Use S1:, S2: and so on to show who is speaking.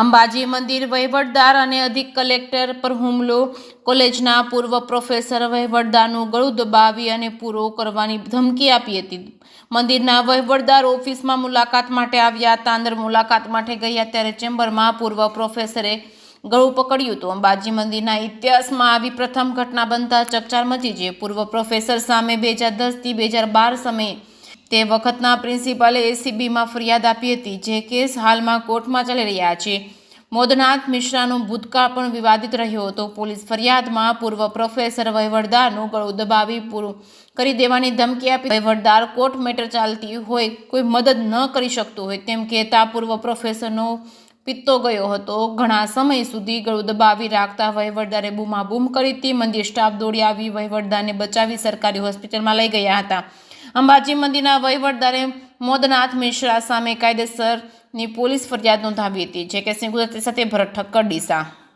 S1: અંબાજી મંદિર વહીવટદાર અને અધિક કલેક્ટર પર હુમલો. કોલેજના પૂર્વ પ્રોફેસર વહીવટદારનું ગળું દબાવી અને પૂરો કરવાની ધમકી આપી હતી. મંદિરના વહીવટદાર ઓફિસમાં મુલાકાત માટે આવ્યા હતા. અંદર મુલાકાત માટે ગયા ત્યારે ચેમ્બરમાં પૂર્વ પ્રોફેસરે ગળું પકડ્યું હતું. અંબાજી મંદિરના ઇતિહાસમાં આવી પ્રથમ ઘટના બનતા ચકચાર મચી છે. પૂર્વ પ્રોફેસર સામે 2010 થી 2012 સમયે તે વખતના પ્રિન્સિપાલે એસીબીમાં ફરિયાદ આપી હતી, જે કેસ હાલમાં કોર્ટમાં ચાલી રહ્યા છે. મોદનાથ મિશ્રાનો ભૂતકાળ પણ વિવાદિત રહ્યો હતો. પોલીસ ફરિયાદમાં પૂર્વ પ્રોફેસર વહીવટદારનું ગળું દબાવી પૂરું કરી દેવાની ધમકી આપી. વહીવટદાર કોર્ટ મેટર ચાલતી હોય કોઈ મદદ ન કરી શકતો હોય તેમ કહેતા પૂર્વ પ્રોફેસરનો પિત્તો ગયો હતો. ઘણા સમય સુધી ગળું દબાવી રાખતા વહીવટદારે બૂમાબૂમ કરી હતી. મંદિર સ્ટાફ દોડી આવી વહીવટદારને બચાવી સરકારી હોસ્પિટલમાં લઈ ગયા હતા. અંબાજી મંદિરના વહીવટદારે મોદનાથ મિશ્રા સામે કાયદેસરની પોલીસ ફરિયાદ નોંધાવી હતી. જે કેસની ગુજરાતી સાથે ભરત ઠક્કર ડીસા.